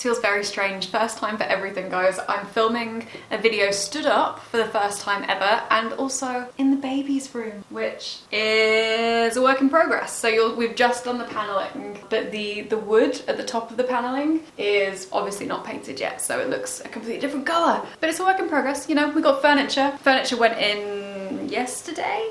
feels very strange. First time for everything, guys. I'm filming a video stood up for the first time ever, and also in the baby's room, which is a work in progress. So we've just done the paneling, but the wood at the top of the paneling is obviously not painted yet, so it looks a completely different color. But it's a work in progress, you know. We got furniture. Furniture went in yesterday.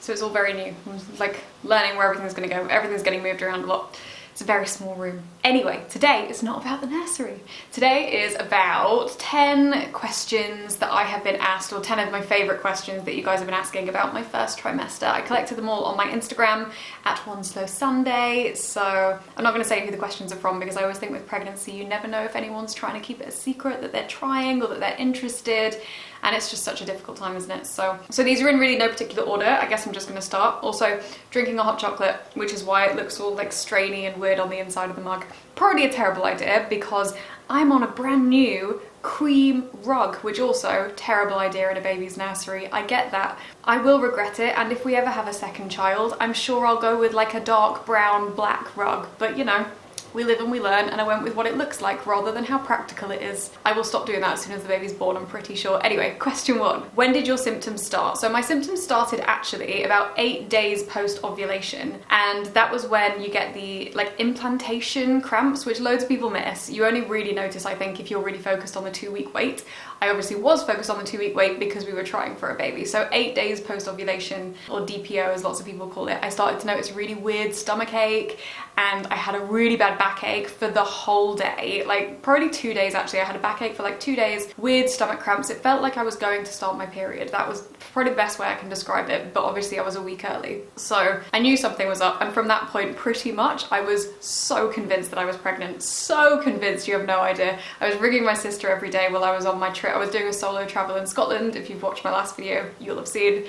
So it's all very new. I'm like learning where everything's gonna go. Everything's getting moved around a lot. It's a very small room. Anyway, today is not about the nursery. Today is about 10 questions that I have been asked, or 10 of my favorite questions that you guys have been asking about my first trimester. I collected them all on my Instagram at One Slow Sunday. So I'm not gonna say who the questions are from, because I always think with pregnancy, you never know if anyone's trying to keep it a secret that they're trying or that they're interested. And it's just such a difficult time, isn't it? So these are in really no particular order. I guess I'm just gonna start. Also, drinking a hot chocolate, which is why it looks all like strainy and weird on the inside of the mug. Probably a terrible idea, because I'm on a brand new cream rug, which also, terrible idea in a baby's nursery. I get that. I will regret it, and if we ever have a second child, I'm sure I'll go with like a dark brown, black rug. But you know, we live and we learn, and I went with what it looks like rather than how practical it is. I will stop doing that as soon as the baby's born, I'm pretty sure. Anyway, question 1. When did your symptoms start? So my symptoms started actually about 8 days post-ovulation, and that was when you get the like implantation cramps, which loads of people miss. You only really notice, I think, if you're really focused on the 2-week wait. I obviously was focused on the 2-week wait because we were trying for a baby. So 8 days post-ovulation, or DPO as lots of people call it, I started to notice really weird stomach ache, and I had a really bad backache for the whole day. Like probably 2 days actually. I had a backache for like 2 days, weird stomach cramps. It felt like I was going to start my period. That was probably the best way I can describe it, but obviously I was a week early. So I knew something was up, and from that point pretty much I was so convinced that I was pregnant. So convinced, you have no idea. I was ringing my sister every day while I was on my trip. I was doing a solo travel in Scotland. If you've watched my last video, you'll have seen.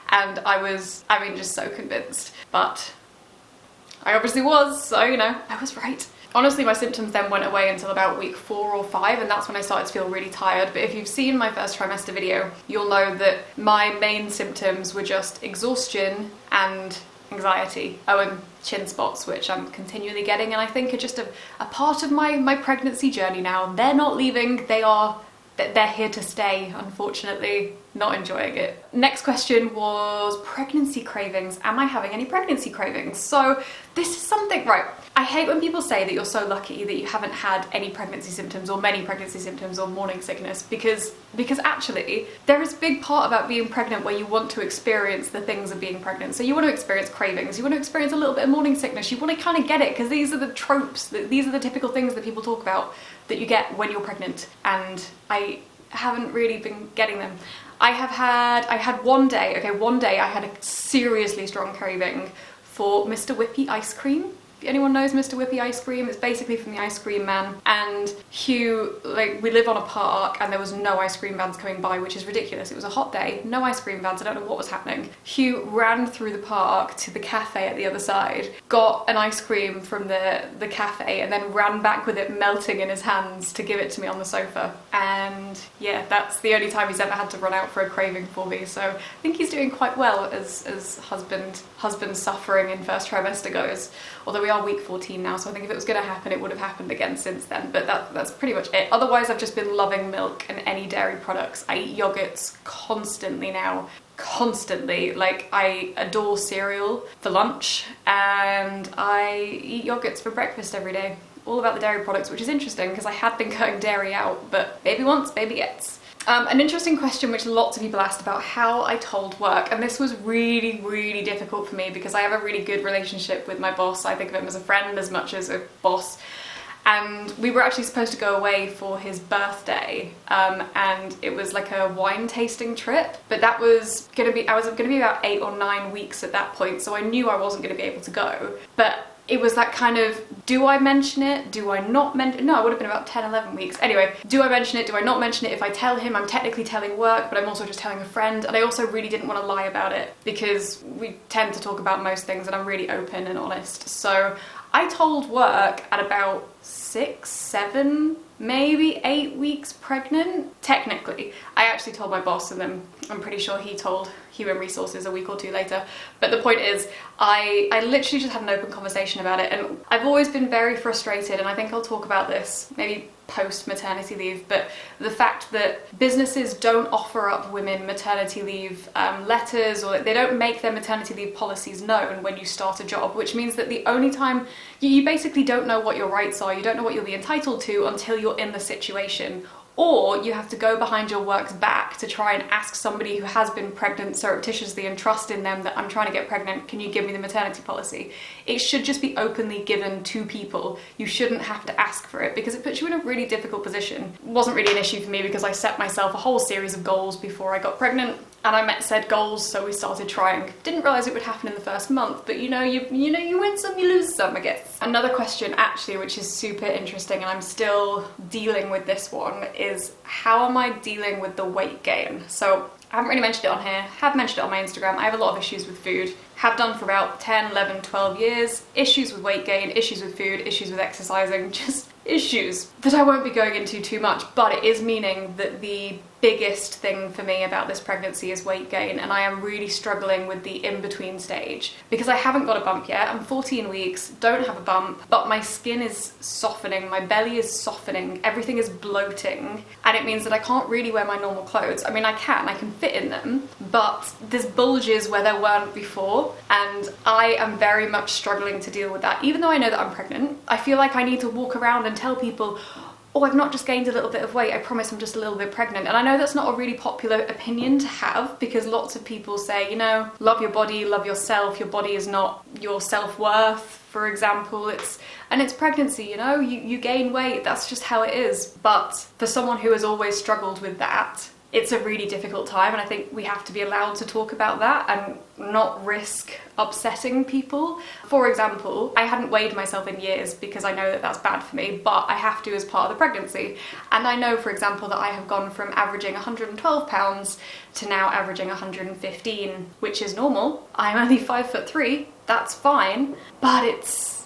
And I mean, just so convinced. But I obviously was, so you know, I was right. Honestly, my symptoms then went away until about week 4 or 5, and that's when I started to feel really tired. But if you've seen my first trimester video, you'll know that my main symptoms were just exhaustion and anxiety. Oh, and chin spots, which I'm continually getting, and I think are just a part of my pregnancy journey now. They're not leaving, they're here to stay, unfortunately. Not enjoying it. Next question was pregnancy cravings. Am I having any pregnancy cravings? So this is something, right, I hate when people say that you're so lucky that you haven't had any pregnancy symptoms or many pregnancy symptoms or morning sickness, because actually there is a big part about being pregnant where you want to experience the things of being pregnant. So you want to experience cravings, you want to experience a little bit of morning sickness, you want to kind of get it, because these are the tropes, these are the typical things that people talk about that you get when you're pregnant, and I haven't really been getting them. I had one day I had a seriously strong craving for Mr. Whippy ice cream. If anyone knows Mr. Whippy ice cream, it's basically from the Ice Cream Man. And Hugh, like, we live on a park and there was no ice cream vans coming by, which is ridiculous. It was a hot day, no ice cream vans, I don't know what was happening. Hugh ran through the park to the cafe at the other side, got an ice cream from the cafe, and then ran back with it melting in his hands to give it to me on the sofa. And yeah, that's the only time he's ever had to run out for a craving for me. So I think he's doing quite well as husband suffering in first trimester goes. Although we are week 14 now, so I think if it was going to happen, it would have happened again since then. But that's pretty much it. Otherwise, I've just been loving milk and any dairy products. I eat yogurts constantly now. Constantly. Like, I adore cereal for lunch, and I eat yogurts for breakfast every day. All about the dairy products, which is interesting because I had been cutting dairy out, but baby wants, baby gets. An interesting question which lots of people asked about how I told work, and this was really, really difficult for me because I have a really good relationship with my boss. I think of him as a friend as much as a boss. And we were actually supposed to go away for his birthday, and it was like a wine tasting trip, but that was gonna be, I was gonna be about 8 or 9 weeks at that point, so I knew I wasn't gonna be able to go. But it was that kind of, do I mention it? Do I not mention it? No, it would have been about 10, 11 weeks. Anyway, do I mention it? Do I not mention it? If I tell him, I'm technically telling work, but I'm also just telling a friend. And I also really didn't want to lie about it because we tend to talk about most things and I'm really open and honest. So I told work at about 6, 7, maybe 8 weeks pregnant, technically. I actually told my boss, and then I'm pretty sure he told Human Resources a week or two later. But the point is, I literally just had an open conversation about it, and I've always been very frustrated, and I think I'll talk about this maybe post maternity leave, but the fact that businesses don't offer up women maternity leave letters, or they don't make their maternity leave policies known when you start a job, which means that the only time you basically don't know what your rights are, you don't know what you'll be entitled to until you're in the situation. Or you have to go behind your work's back to try and ask somebody who has been pregnant surreptitiously and trust in them that I'm trying to get pregnant, can you give me the maternity policy? It should just be openly given to people. You shouldn't have to ask for it, because it puts you in a really difficult position. It wasn't really an issue for me because I set myself a whole series of goals before I got pregnant, and I met said goals, so we started trying. Didn't realise it would happen in the first month, but you win some, you lose some, I guess. Another question actually, which is super interesting, and I'm still dealing with this one, is how am I dealing with the weight gain? So I haven't really mentioned it on here, have mentioned it on my Instagram. I have a lot of issues with food, have done for about 10, 11, 12 years. Issues with weight gain, issues with food, issues with exercising, just issues that I won't be going into too much, but it is meaning that the biggest thing for me about this pregnancy is weight gain, and I am really struggling with the in-between stage because I haven't got a bump yet. I'm 14 weeks, don't have a bump, but my skin is softening, my belly is softening, everything is bloating, and it means that I can't really wear my normal clothes. I mean, I can fit in them, but there's bulges where there weren't before, and I am very much struggling to deal with that. Even though I know that I'm pregnant, I feel like I need to walk around and tell people, oh, I've not just gained a little bit of weight, I promise I'm just a little bit pregnant. And I know that's not a really popular opinion to have, because lots of people say, you know, love your body, love yourself, your body is not your self-worth, for example. It's pregnancy, you know, you gain weight, that's just how it is. But for someone who has always struggled with that, it's a really difficult time, and I think we have to be allowed to talk about that and not risk upsetting people. For example, I hadn't weighed myself in years because I know that that's bad for me, but I have to as part of the pregnancy. And I know, for example, that I have gone from averaging 112 pounds to now averaging 115, which is normal. I'm only 5'3", that's fine, but it's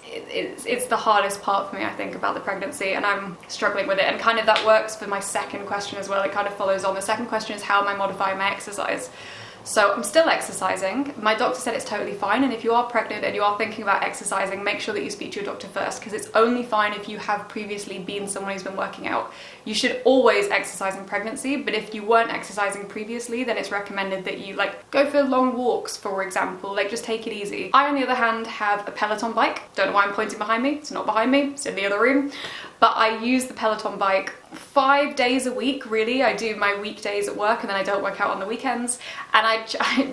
the hardest part for me, I think, about the pregnancy, and I'm struggling with it. And kind of that works for my second question as well. It kind of follows on. The second question is, how am I modifying my exercise? So I'm still exercising. My doctor said it's totally fine, and if you are pregnant and you are thinking about exercising, make sure that you speak to your doctor first, because it's only fine if you have previously been someone who's been working out. You should always exercise in pregnancy, but if you weren't exercising previously, then it's recommended that you go for long walks, for example, just take it easy. I, on the other hand, have a Peloton bike. Don't know why I'm pointing behind me. It's not behind me, it's in the other room. But I use the Peloton bike 5 days a week, really. I do my weekdays at work, and then I don't work out on the weekends. And I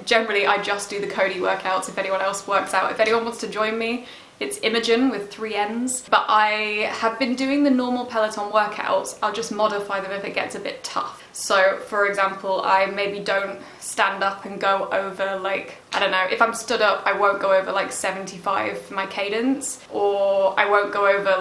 generally just do the Cody workouts if anyone else works out. If anyone wants to join me, it's Imogen with 3 N's. But I have been doing the normal Peloton workouts. I'll just modify them if it gets a bit tough. So, for example, I maybe don't stand up and go over, I don't know, if I'm stood up, I won't go over 75 for my cadence, or I won't go over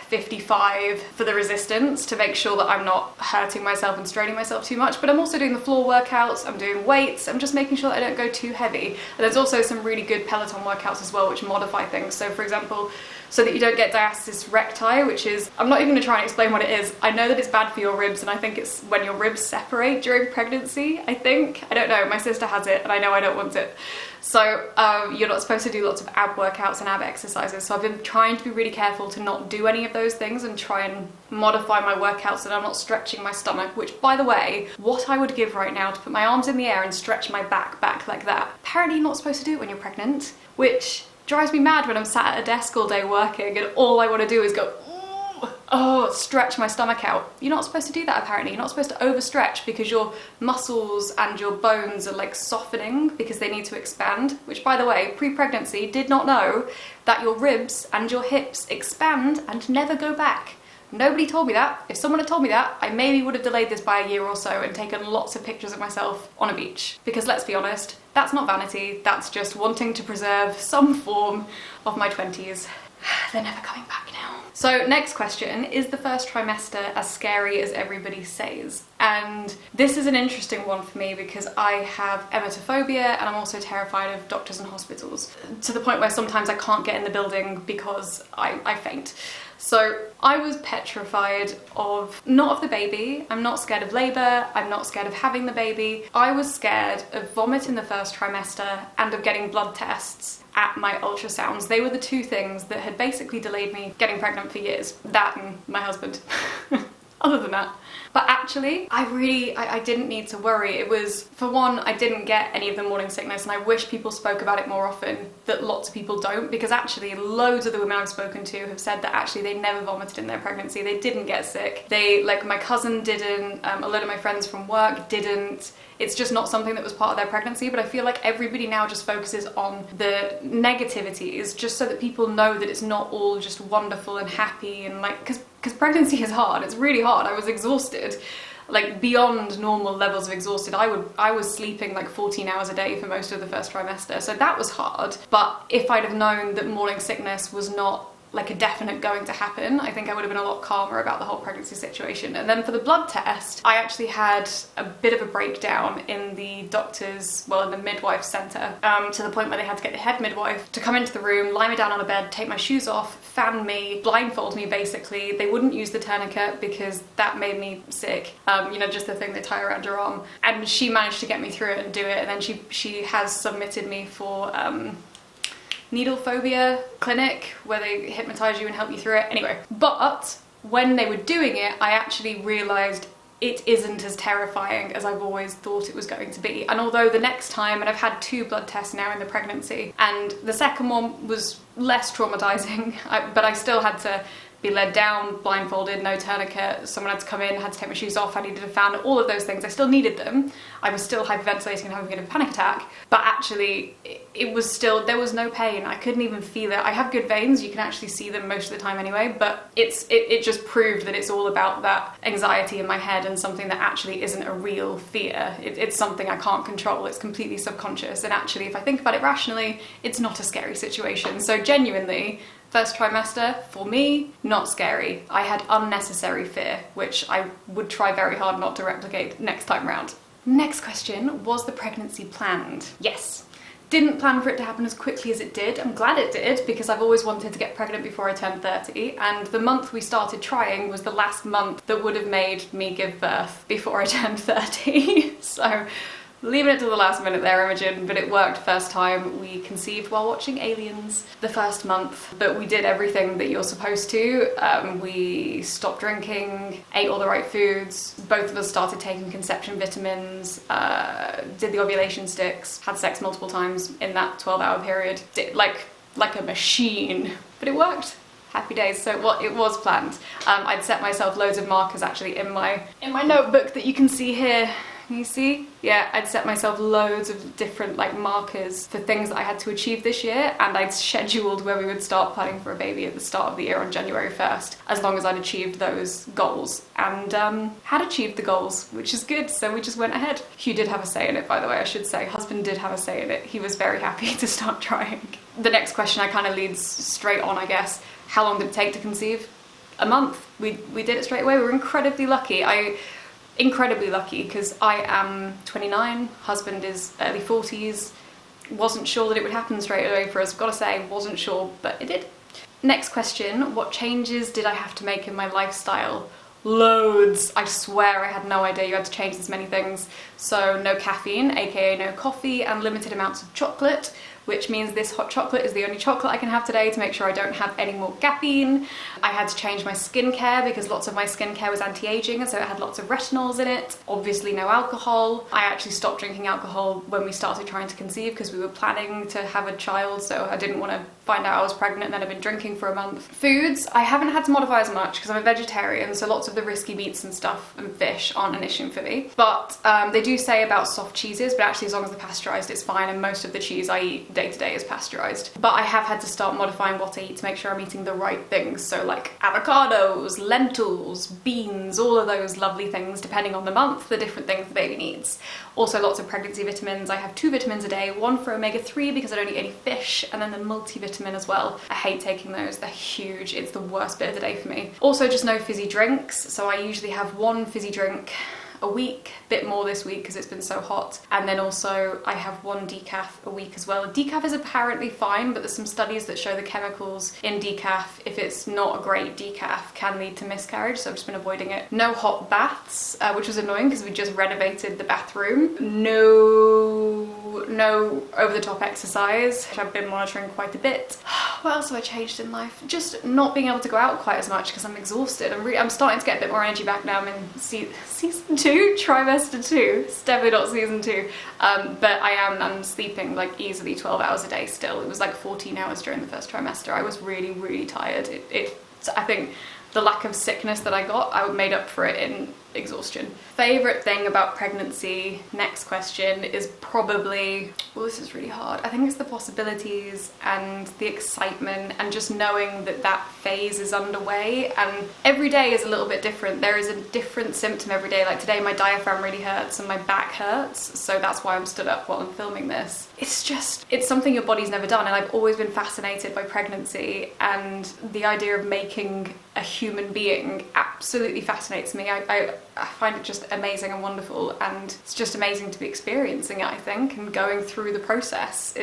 55 for the resistance, to make sure that I'm not hurting myself and straining myself too much. But I'm also doing the floor workouts, I'm doing weights, I'm just making sure that I don't go too heavy. And there's also some really good Peloton workouts as well, which modify things. So, for example, so that you don't get diastasis recti, which is, I'm not even going to try and explain what it is. I know that it's bad for your ribs, and I think it's when your ribs separate during pregnancy, I think. I don't know, my sister has it, and I know I don't want it. So you're not supposed to do lots of ab workouts and ab exercises. So I've been trying to be really careful to not do any of those things and try and modify my workouts so that I'm not stretching my stomach, which, by the way, what I would give right now to put my arms in the air and stretch my back like that. Apparently you're not supposed to do it when you're pregnant, which drives me mad when I'm sat at a desk all day working and all I want to do is go, stretch my stomach out. You're not supposed to do that, apparently. You're not supposed to overstretch, because your muscles and your bones are softening because they need to expand, which, by the way, pre-pregnancy did not know that your ribs and your hips expand and never go back. Nobody told me that. If someone had told me that, I maybe would have delayed this by a year or so and taken lots of pictures of myself on a beach. Because let's be honest, that's not vanity, that's just wanting to preserve some form of my 20s. They're never coming back now. So next question, is the first trimester as scary as everybody says? And this is an interesting one for me because I have emetophobia, and I'm also terrified of doctors and hospitals, to the point where sometimes I can't get in the building because I faint. So I was petrified not of the baby, I'm not scared of labour, I'm not scared of having the baby. I was scared of vomit in the first trimester and of getting blood tests at my ultrasounds. They were the two things that had basically delayed me getting pregnant for years. That and my husband. Other than that. But actually, I didn't need to worry. It was, for one, I didn't get any of the morning sickness, and I wish people spoke about it more often, that lots of people don't, because actually loads of the women I've spoken to have said that actually they never vomited in their pregnancy, they didn't get sick. Like my cousin didn't, a lot of my friends from work didn't. It's just not something that was part of their pregnancy, but I feel like everybody now just focuses on the negativities, just so that people know that it's not all just wonderful and happy, and like, because pregnancy is hard, it's really hard. I was exhausted, like beyond normal levels of exhausted. I was sleeping like 14 hours a day for most of the first trimester, so that was hard. But if I'd have known that morning sickness was not like a definite going to happen, I think I would have been a lot calmer about the whole pregnancy situation. And then for the blood test, I actually had a bit of a breakdown in the doctor's, well, in the midwife centre, to the point where they had to get the head midwife to come into the room, lie me down on a bed, take my shoes off, fan me, blindfold me basically. They wouldn't use the tourniquet because that made me sick, you know, just the thing they tie around your arm. And she managed to get me through it and do it, and then she has submitted me for needle phobia clinic where they hypnotize you and help you through it. Anyway, but when they were doing it, I actually realized it isn't as terrifying as I've always thought it was going to be. And although the next time, and I've had 2 blood tests now in the pregnancy, and the second one was less traumatizing, but I still had to be led down, blindfolded, no tourniquet, someone had to come in, had to take my shoes off, I needed a fan, all of those things. I still needed them. I was still hyperventilating and having a bit of a panic attack, but actually it was still, there was no pain. I couldn't even feel it. I have good veins, you can actually see them most of the time anyway, but it just proved that it's all about that anxiety in my head and something that actually isn't a real fear. It's something I can't control, it's completely subconscious, and actually if I think about it rationally, it's not a scary situation. So genuinely, first trimester, for me, not scary. I had unnecessary fear, which I would try very hard not to replicate next time round. Next question, was the pregnancy planned? Yes. Didn't plan for it to happen as quickly as it did. I'm glad it did, because I've always wanted to get pregnant before I turned 30, and the month we started trying was the last month that would have made me give birth before I turned 30. So leaving it to the last minute there, Imogen, but it worked first time. We conceived while watching Aliens the first month, but we did everything that you're supposed to. We stopped drinking, ate all the right foods, both of us started taking conception vitamins, did the ovulation sticks, had sex multiple times in that 12-hour period, like a machine, but it worked. Happy days. So what it was planned. I'd set myself loads of markers actually in my notebook that you can see here. Can you see? Yeah, I'd set myself loads of different like markers for things that I had to achieve this year, and I'd scheduled where we would start planning for a baby at the start of the year on January 1st, as long as I'd achieved those goals, and had achieved the goals, which is good, so we just went ahead. Hugh did have a say in it, by the way, I should say. Husband did have a say in it. He was very happy to start trying. The next question I kind of leads straight on, I guess. How long did it take to conceive? A month. We did it straight away. We were incredibly lucky. Incredibly lucky, because I am 29, husband is early 40s. Wasn't sure that it would happen straight away for us, gotta say, wasn't sure, but it did. Next question, what changes did I have to make in my lifestyle? Loads. I swear I had no idea you had to change this many things. So no caffeine, aka no coffee, and limited amounts of chocolate, which means this hot chocolate is the only chocolate I can have today to make sure I don't have any more caffeine. I had to change my skincare because lots of my skincare was anti-aging, and so it had lots of retinols in it. Obviously no alcohol. I actually stopped drinking alcohol when we started trying to conceive because we were planning to have a child, so I didn't want to find out I was pregnant and then I've been drinking for a month. Foods, I haven't had to modify as much because I'm a vegetarian, so lots of the risky meats and stuff and fish aren't an issue for me. But they do say about soft cheeses, but actually as long as they're pasteurised it's fine, and most of the cheese I eat day to day is pasteurised. But I have had to start modifying what I eat to make sure I'm eating the right things, so like avocados, lentils, beans, all of those lovely things depending on the month, the different things the baby needs. Also lots of pregnancy vitamins. I have 2 vitamins a day, one for omega-3 because I don't eat any fish, and then the multivitamin as well. I hate taking those, they're huge, it's the worst bit of the day for me. Also just no fizzy drinks, so I usually have 1 fizzy drink a week, bit more this week because it's been so hot. And then also I have 1 decaf a week as well. Decaf is apparently fine, but there's some studies that show the chemicals in decaf, if it's not a great decaf, can lead to miscarriage, so I've just been avoiding it. No hot baths, which was annoying because we just renovated the bathroom. No over-the-top exercise, which I've been monitoring quite a bit. What else have I changed in life? Just not being able to go out quite as much because I'm exhausted. I'm starting to get a bit more energy back now. I'm in season 2, trimester 2. It's definitely not season 2. But I'm sleeping like easily 12 hours a day still. It was like 14 hours during the first trimester. I was really, really tired. I think the lack of sickness that I got, I made up for it in exhaustion. Favorite thing about pregnancy, next question, is probably, well, this is really hard. I think it's the possibilities and the excitement and just knowing that that phase is underway, and every day is a little bit different. There is a different symptom every day. Like today my diaphragm really hurts and my back hurts, so that's why I'm stood up while I'm filming this. It's something your body's never done, and I've always been fascinated by pregnancy, and the idea of making a human being absolutely fascinates me. I find it just amazing and wonderful, and it's just amazing to be experiencing it, I think, and going through the process.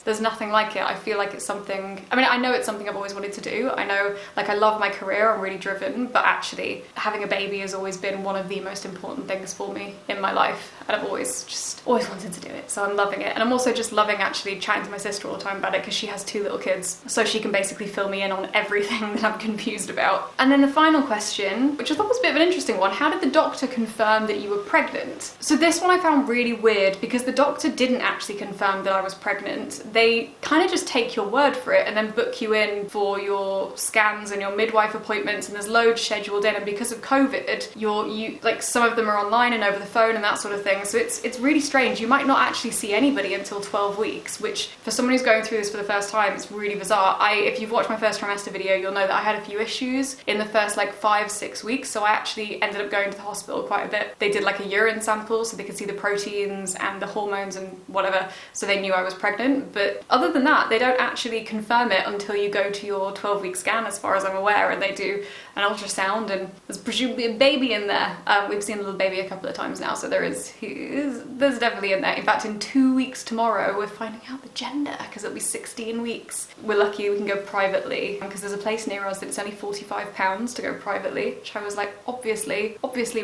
There's nothing like it. I feel like it's something, I know it's something I've always wanted to do. I know, like, I love my career, I'm really driven, but actually having a baby has always been one of the most important things for me in my life, and I've always wanted to do it, so I'm loving it. And I'm also just loving actually chatting to my sister all the time about it, because she has 2 little kids, so she can basically fill me in on everything that I'm confused about. And then the final question, which I thought was a bit of an interesting one: how did the doctor confirm that you were pregnant? So this one I found really weird, because the doctor didn't actually confirm that I was pregnant. They kind of just take your word for it and then book you in for your scans and your midwife appointments, and there's loads scheduled in, and because of COVID, you like, some of them are online and over the phone and that sort of thing, so it's really strange. You might not actually see anybody until 12 weeks, which for someone who's going through this for the first time, it's really bizarre. If you've watched my first trimester video, you'll know that I had a few issues in the first like 5-6 weeks, so I actually ended up going to the hospital quite a bit. They did like a urine sample so they could see the proteins and the hormones and whatever, so they knew I was pregnant. But other than that, they don't actually confirm it until you go to your 12-week scan, as far as I'm aware, and they do an ultrasound, and there's presumably a baby in there. We've seen a little baby a couple of times now, so there's definitely in there. In fact, in 2 weeks tomorrow, we're finding out the gender, because it'll be 16 weeks. We're lucky we can go privately, because there's a place near us that it's only £45 to go privately, which I was like, obviously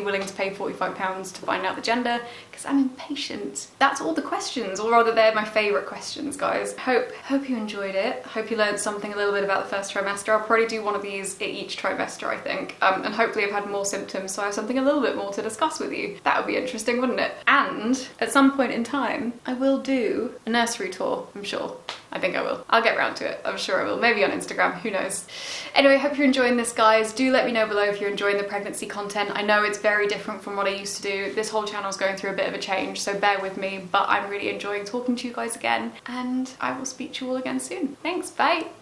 willing to pay £45 to find out the gender, because I'm impatient. That's all the questions, or rather they're my favourite questions, guys. Hope you enjoyed it. Hope you learned something a little bit about the first trimester. I'll probably do one of these at each trimester, I think, and hopefully I've had more symptoms, so I have something a little bit more to discuss with you. That would be interesting, wouldn't it? And at some point in time, I will do a nursery tour, I'm sure. I think I will. I'll get around to it. I'm sure I will. Maybe on Instagram, who knows. Anyway, hope you're enjoying this, guys. Do let me know below if you're enjoying the pregnancy content. I know it's very different from what I used to do. This whole channel is going through a bit of a change, so bear with me, but I'm really enjoying talking to you guys again, and I will speak to you all again soon. Thanks, bye!